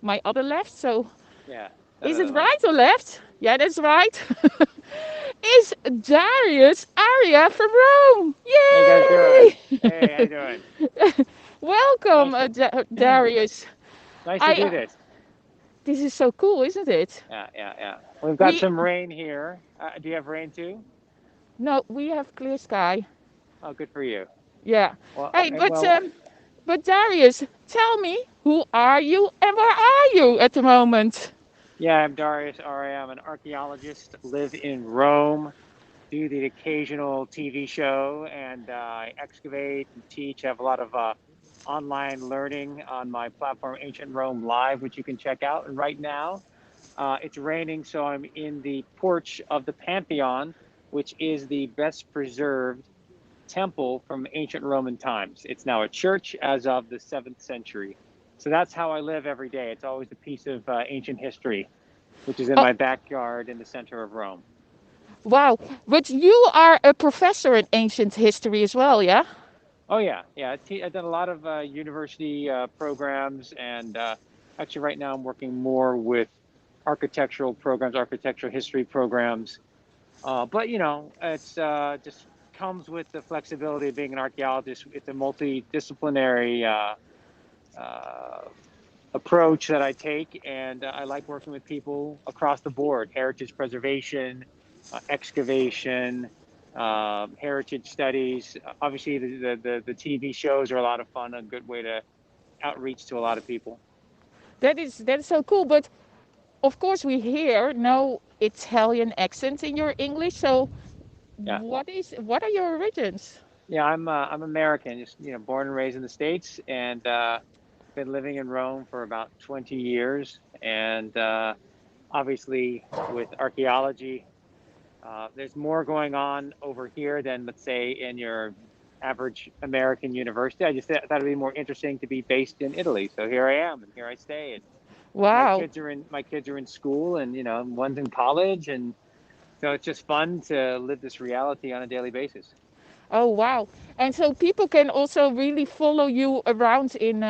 my other left. So Yeah. That is it other one. right or left? Yeah, that's right. Is Darius Aria from Rome. How you guys doing? Yay! Hey, how you doing? Welcome, Nice to Darius. nice to I do this. This is so cool, isn't it? Yeah, yeah, yeah. We've got We some rain here. Do you have rain too? No, we have clear sky. Oh, good for you. Yeah. Well, Hey, well, but Darius, tell me, who are you and where are you at the moment? yeah. I'm Darius Ari. I'm an archaeologist. Live in Rome. Do the occasional TV show, and I excavate and teach. I have a lot of online learning on my platform, Ancient Rome Live, which you can check out. And right now, it's raining, so I'm in the porch of the Pantheon, which is the best preserved temple from ancient Roman times. It's now a church as of the 7th century. So that's how I live every day. It's always a piece of ancient history, which is in Oh, my backyard in the center of Rome. wow. But you are a professor in ancient history as well, yeah? Oh, yeah. Yeah. I've done a lot of university programs. And actually, right now, I'm working more with architectural programs, architectural history programs. But it's just comes with the flexibility of being an archaeologist. It's a multidisciplinary uh, approach that I take, and I like working with people across the board: heritage preservation, excavation, heritage studies. Obviously, the TV shows are a lot of fun, a good way to outreach to a lot of people. That is so cool. But of course, we hear no Italian accent in your English. So, Yeah. what are your origins? Yeah, I'm American, just born and raised in the States, and been living in Rome for about 20 years. And obviously, with archaeology, there's more going on over here than, let's say, in your average American university. I just thought it'd be more interesting to be based in Italy. So here I am, and here I stay. And Wow. my kids are in school, and one's in college, and so it's just fun to live this reality on a daily basis. Oh wow! And so people can also really follow you around in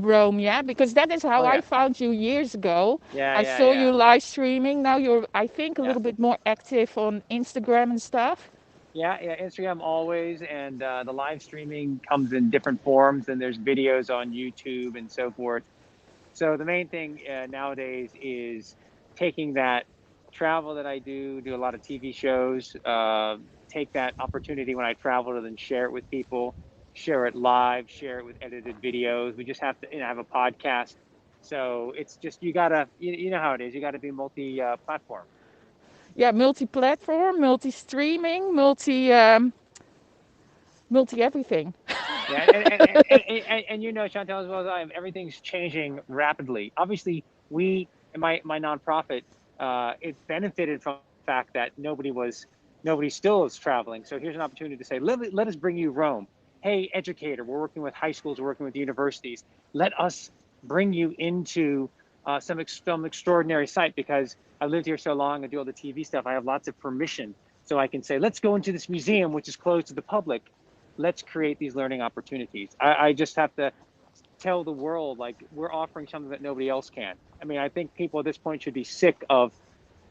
Rome, yeah? Because that is how Oh I yeah, found you years ago. yeah, I yeah, saw you yeah, live streaming. Now you're, I think, a yeah. little bit more active on Instagram and stuff. Yeah, yeah, Instagram always, and the live streaming comes in different forms, and there's videos on YouTube and so forth. So the main thing nowadays is taking that travel that I do a lot of TV shows, take that opportunity when I travel to then share it with people, share it live, share it with edited videos. We just have to, have a podcast. So it's just you gotta, you know how it is. You got to be multi-platform. Yeah, multi-platform, multi-streaming, multi everything. Yeah, and Chantal, as well as I, everything's changing rapidly. Obviously, we my nonprofit it benefited from the fact that nobody still is traveling. So here's an opportunity to say, let us bring you Rome. Hey, educator, we're working with high schools, we're working with universities. Let us bring you into some extraordinary site because I lived here so long. I do all the TV stuff. I have lots of permission, so I can say, let's go into this museum, which is closed to the public. Let's create these learning opportunities. I just have to tell the world like we're offering something that nobody else can. I mean, I think people at this point should be sick of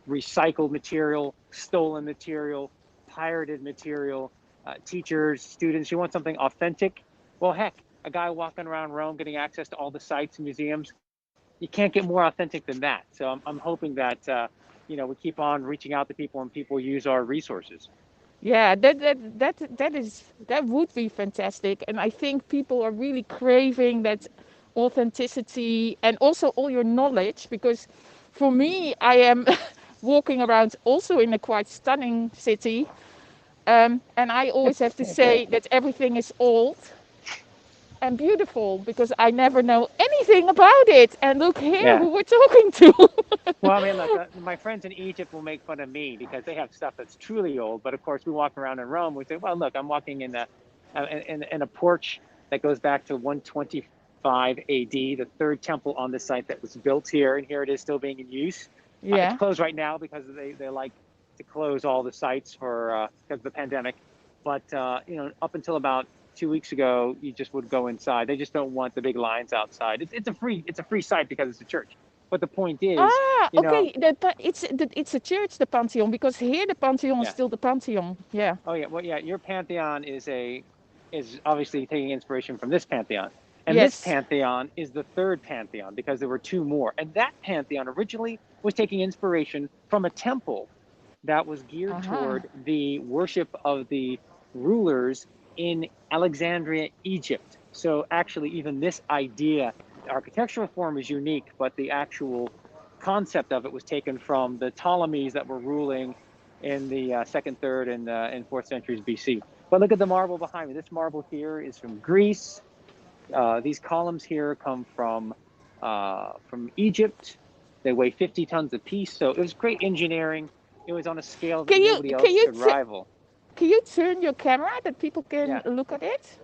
recycled material, stolen material, pirated material. Teachers, students, you want something authentic? Well, heck, a guy walking around Rome getting access to all the sites and museums, you can't get more authentic than that. So I'm hoping that we keep on reaching out to people and people use our resources. Yeah, that would be fantastic. And I think people are really craving that authenticity and also all your knowledge because for me, I am walking around also in a quite stunning city. And I always have to say that everything is old and beautiful because I never know anything about it. And look here Yeah. who we're talking to. Well, I mean, look, my friends in Egypt will make fun of me because they have stuff that's truly old. But of course, we walk around in Rome. We say, well, look, I'm walking in a porch that goes back to 125 AD, the third temple on the site that was built here, and here it is still being in use. It's Yeah. closed right now because they like to close all the sites for because of the pandemic. But up until about 2 weeks ago, you just would go inside. They just don't want the big lines outside. It's a free site because it's a church. But the point is, Ah, you know, okay. It's a church, the Pantheon, because here the Pantheon is yeah. still the Pantheon. Yeah. Oh yeah. Well, yeah. Your pantheon is obviously taking inspiration from this pantheon, and this Yes. pantheon is the third pantheon because there were two more. And that pantheon originally was taking inspiration from a temple that was geared Aha. toward the worship of the rulers in Alexandria, Egypt. So actually, even this idea, the architectural form is unique, but the actual concept of it was taken from the Ptolemies that were ruling in the second, third, and fourth centuries BC. But look at the marble behind me. This marble here is from Greece. These columns here come from Egypt. They weigh 50 tons apiece. So it was great engineering. It was on a scale that Can you nobody can else you could t- rival. can you turn your camera that people can Yeah, look at it?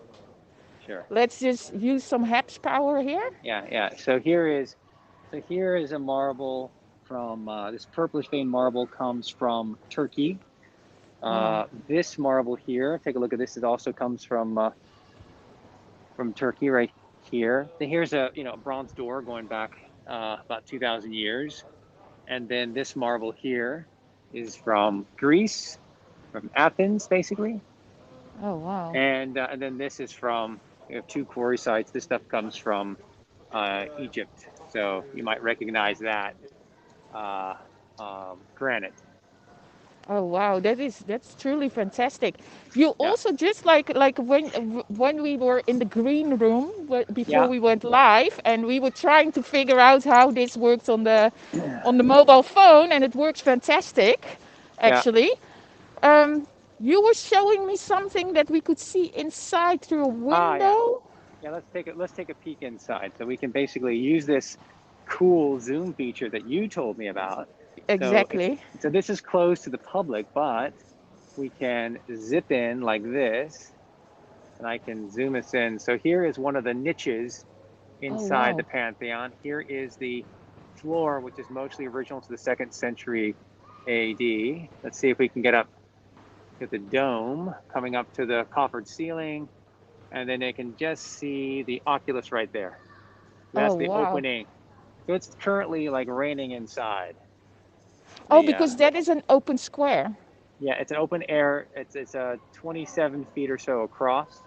sure. Let's just use some Habs power here. Yeah, yeah. So here is a marble from this purplish vein marble comes from Turkey. Wow. This marble here, take a look at this. It also comes from Turkey right here. Then here's a bronze door going back about 2,000 years, and then this marble here is from Greece, from Athens, basically, Oh wow. and then this is from we have two quarry sites. This stuff comes from Egypt, so you might recognize that uh, granite. Oh wow, that's truly fantastic. You Yeah, also just like when we were in the green room before yeah, we went live, and we were trying to figure out how this works on the mobile phone, and it works fantastic, yeah. actually. Um, you were showing me something that we could see inside through a Yeah. window. Yeah, let's take a peek inside so we can basically use this cool Zoom feature that you told me about. So it's Exactly. so this is closed to the public, but we can zip in like this, and I can zoom us in. So here is one of the niches Oh inside the wow. Pantheon. Here is the floor, which is mostly original to the second century AD. Let's see if we can get up to the dome, coming up to the coffered ceiling, and then they can just see the oculus right there. Oh That's the wow. opening. So it's currently like raining inside. Oh, The because that is an open square. Yeah, it's an open air. It's a 27 feet or so across.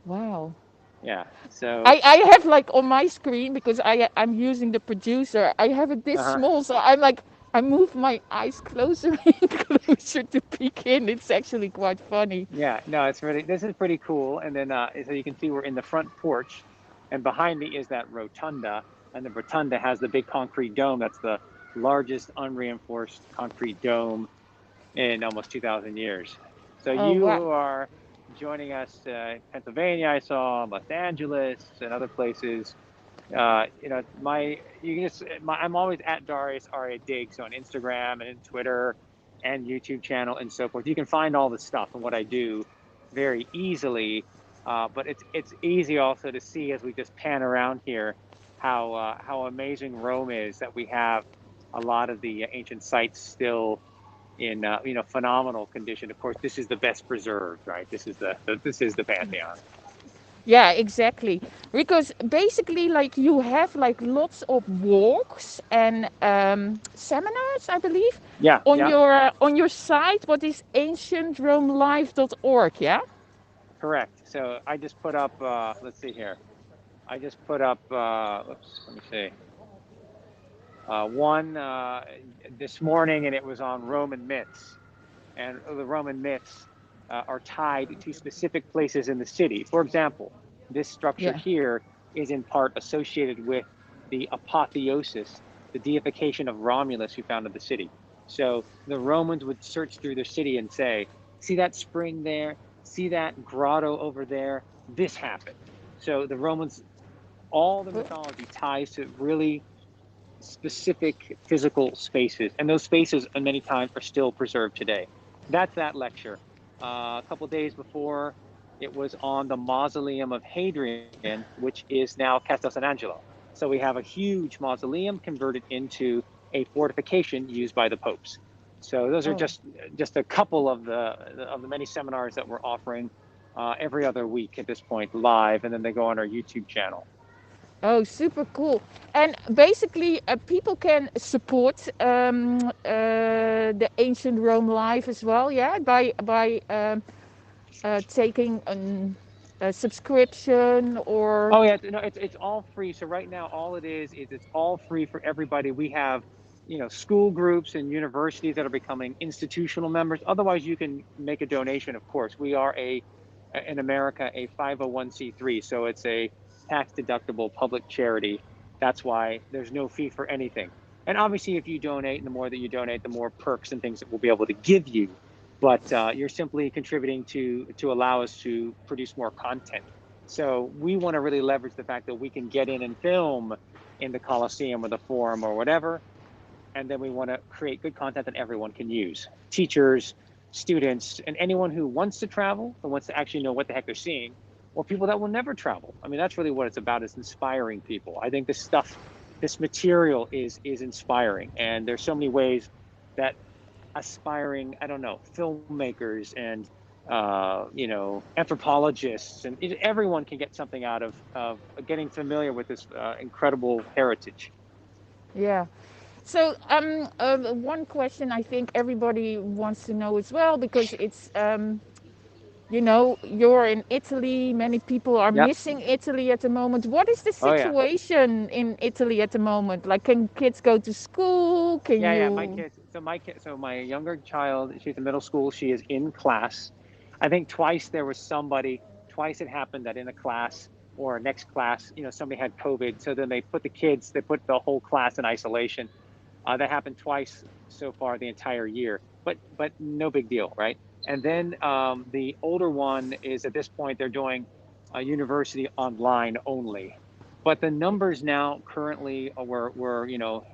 Wow. Yeah. So I have like on my screen because I'm using the producer. I have it this uh huh. small, so I'm like I move my eyes closer and closer to peek in. It's actually quite funny. Yeah. No, it's really this is pretty cool. And then so you can see we're in the front porch, and behind me is that rotunda, and the rotunda has the big concrete dome. That's the largest unreinforced concrete dome in almost 2,000 years. So Oh you wow. who are joining us in Pennsylvania, I saw Los Angeles and other places. My you can just I'm always at Darius Aria Diggs on Instagram and Twitter and YouTube channel and so forth. You can find all the stuff and what I do very easily. But it's easy also to see as we just pan around here how amazing Rome is, that we have a lot of the ancient sites still in phenomenal condition. Of course, this is the best preserved, right? This is the Pantheon. Yeah, exactly. Because basically, like you have like lots of walks and seminars, I believe, Yeah, yeah, on your site. What is ancientromelife.org? Yeah. correct. So I just put up. Let's see here. I just put up. Oops, let me see. One this morning, and it was on Roman myths, and the Roman myths are tied to specific places in the city. For example, this structure Yeah. here is in part associated with the apotheosis, the deification of Romulus, who founded the city. So the Romans would search through their city and say, see that spring there? See that grotto over there? This happened. So the Romans, all the mythology ties to really specific physical spaces, and those spaces, many times, are still preserved today. That's that lecture. A couple of days before, it was on the mausoleum of Hadrian, which is now Castel San Angelo. So we have a huge mausoleum converted into a fortification used by the popes. So those are Oh. just a couple of the many seminars that we're offering every other week at this point live, and then they go on our YouTube channel. Oh, super cool. And basically, people can support the ancient Rome life as well, yeah, by taking a subscription or. Oh yeah, no, it's all free. So right now, all it is it's all free for everybody. We have, school groups and universities that are becoming institutional members. Otherwise, you can make a donation. Of course, we are in America a 501(c)(3), so it's a tax deductible public charity. That's why there's no fee for anything. And obviously, if you donate, and the more that you donate, the more perks and things that we'll be able to give you. But you're simply contributing to allow us to produce more content. So we want to really leverage the fact that we can get in and film in the Coliseum or the Forum or whatever. And then we want to create good content that everyone can use. Teachers, students, and anyone who wants to travel and wants to actually know what the heck they're seeing, or people that will never travel. I mean, that's really what it's about, is inspiring people. I think this material is inspiring. And there's so many ways that aspiring, I don't know, filmmakers and anthropologists, and everyone can get something out of getting familiar with this incredible heritage. Yeah. So, one question I think everybody wants to know as well, because it's, you're in Italy. Many people are Yep. missing Italy at the moment. What is the Oh yeah. situation in Italy at the moment? Like, can kids go to school? Can Yeah, yeah. My you? kids. So my younger child, she's in middle school. She is in class. I think twice there was somebody. Twice it happened that in a class or next class, somebody had COVID. So then they put the whole class in isolation. That happened twice so far the entire year, but no big deal, right? And then the older one is, at this point, they're doing university online only. But the numbers now currently we're you know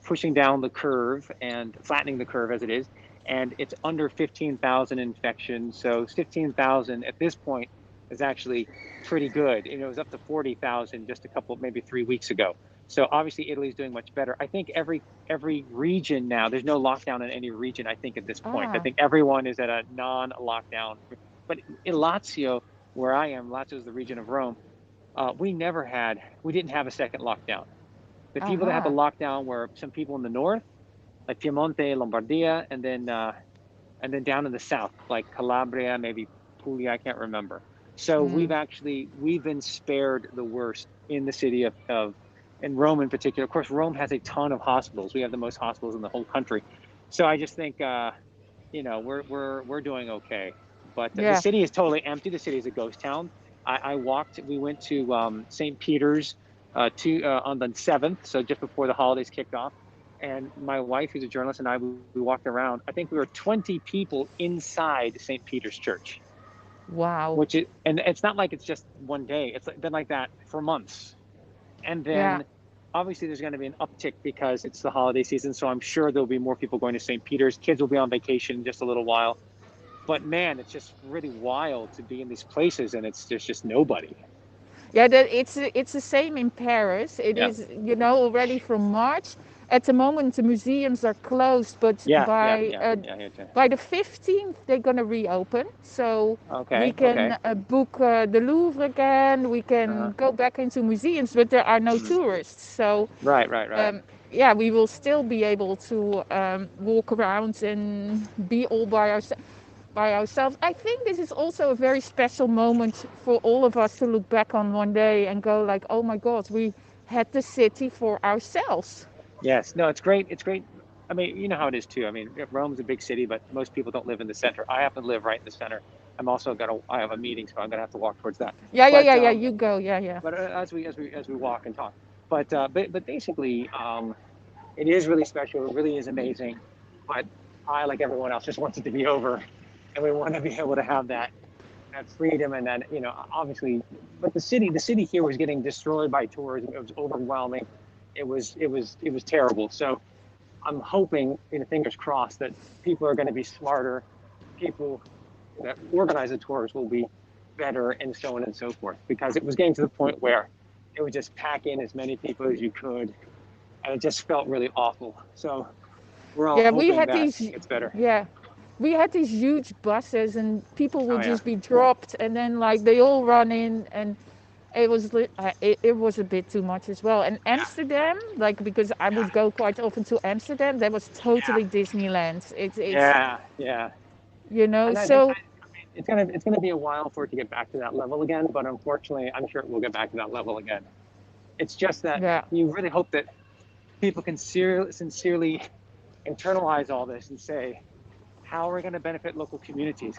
pushing down the curve and flattening the curve as it is, and it's under 15,000 infections. So 15,000 at this point is actually pretty good. It was up to 40,000 just a couple, maybe 3 weeks ago. So obviously Italy's doing much better. I think every region now, there's no lockdown in any region, I think, at this point. I Ah, think everyone is at a non-lockdown. But in Lazio, where I am, Lazio is the region of Rome, we didn't have a second lockdown. The people that had the aha, lockdown were some people in the north, like Piemonte, Lombardia, and then down in the south, like Calabria, maybe Puglia, I can't remember. So mm, we've been spared the worst in the city of in Rome in particular. Of course, Rome has a ton of hospitals. We have the most hospitals in the whole country. So I just think we're doing okay. But the yeah. city is totally empty. The city is a ghost town. I walked. We went to St. Peter's on the 7th, so just before the holidays kicked off. And my wife, who's a journalist, and we walked around. I think we were 20 people inside St. Peter's Church, Wow. and it's not like it's just one day. It's been like that for months. And Yeah. then obviously there's going to be an uptick because it's the holiday season. So I'm sure there'll be more people going to St. Peter's. Kids will be on vacation in just a little while. But man, it's just really wild to be in these places, and there's just nobody. Yeah, it's the same in Paris. It Yeah. is, already from March. At the moment, the museums are closed, but Yeah. Yeah. by Yeah. Yeah. Yeah. by the 15th, they're gonna reopen. So we Okay. can Okay. book the Louvre again. We Uh-huh. can go back into museums, but there are no Mm. tourists. So Right. Right. Right. yeah, we will still be able to walk around and be all by ourselves. I think this is also a very special moment for all of us to look back on one day and go like, "Oh my God, we had the city for ourselves." Yes. No, it's great. It's great. I mean, you know how it is too. I mean, Rome's a big city, but most people don't live in the center. I happen to live right in the center. I have a meeting, so I'm gonna have to walk towards that. Yeah, yeah, But yeah, yeah. You go. Yeah, yeah. as we walk and talk, but basically, it is really special. It really is amazing. But I, like everyone else, just wants it to be over, and we want to be able to have that freedom and that obviously. But the city here was getting destroyed by tourism. It was overwhelming. It was terrible. So I'm hoping, fingers crossed, that people are going to be smarter. People that organize the tours will be better, and so on and so forth. Because it was getting to the point where it would just pack in as many people as you could, and it just felt really awful. So We're all Yeah, we hoping had that these. it's better. Yeah, we had these huge buses, and people Oh would yeah, just be dropped, and then like they all run in, and it was a bit too much as well. And Amsterdam, like because I would go quite often to Amsterdam, that was totally Disneyland. It's yeah. And I think so it's gonna be a while for it to get back to that level again. But unfortunately, I'm sure it will get back to that level again. It's just that yeah, you really hope that people can sincerely internalize all this and say, how are we going to benefit local communities?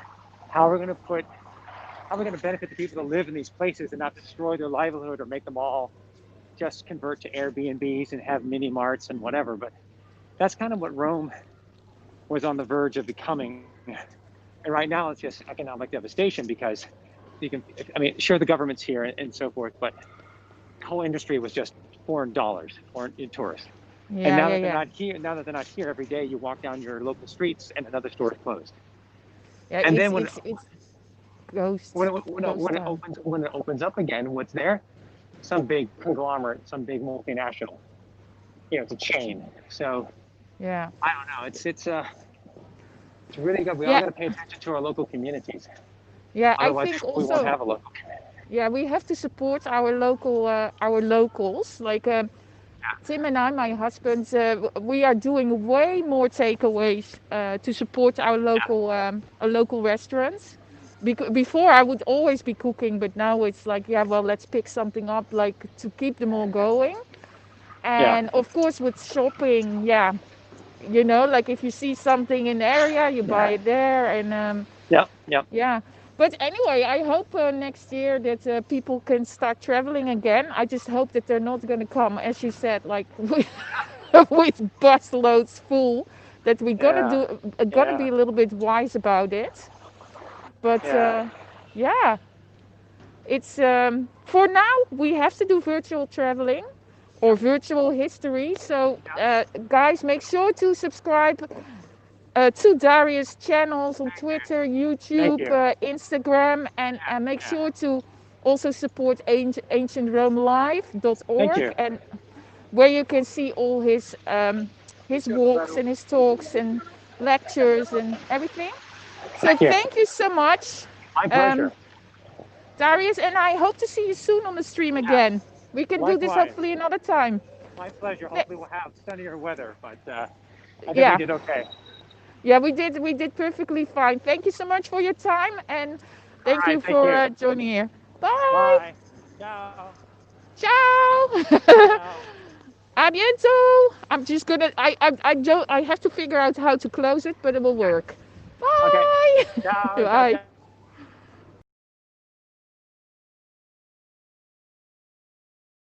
How are we going to put how are we going to benefit the people that live in these places and not destroy their livelihood or make them all just convert to Airbnbs and have mini marts and whatever. But that's kind of what Rome was on the verge of becoming. And right now it's just economic devastation because you can, I mean, sure, the government's here and so forth, but the whole industry was just foreign dollars, foreign tourists. And yeah, now yeah, that they're yeah, not here, now that they're not here every day, you walk down your local streets and another store is closed. yeah. And It's then it's it's when ghost it, when it, ghost when it town. opens when it opens up again, what's there? Some big conglomerate, some big multinational. It's a chain. So Yeah, I don't know. It's really good. We all yeah, got to pay attention to our local communities. yeah. I Otherwise, think we won't also, have a local community. yeah, we have to support our locals. Like Tim and I, my husband, we are doing way more takeaways to support our local restaurants. Before I would always be cooking, but now it's like, yeah, well, let's pick something up, like to keep them all going. Yeah, And of course, with shopping, yeah, like if you see something in the area, you buy yeah, it there, and yep. yeah. But anyway, I hope next year that people can start traveling again. I just hope that they're not going to come, as you said, like with bus loads full. That we Yeah, gotta yeah, be a little bit wise about it. But yeah, yeah, it's for now we have to do virtual traveling or virtual history. So guys, make sure to subscribe to Darius' channels on Twitter, thank YouTube, you. Instagram, and make Yeah, sure to also support thank ancientromelive.org, you. and where you can see all his walks and his talks and lectures and everything. So Thank you. thank you so much, My um, pleasure. Darius, and I hope to see you soon on the stream Yeah, again. We can do this likewise. hopefully another time. My pleasure. Th- Hopefully, we'll have sunnier weather, but I think we Yeah, did okay. yeah, we did perfectly fine. Thank you so much for your time, and All thank right, you thank for you. joining here. Bye. Bye. Ciao. Ciao. Ciao. A bientôt. I'm just gonna. I don't. I have to figure out how to close it, but it will work. Okay. Bye. Ciao, ciao, Bye. ciao.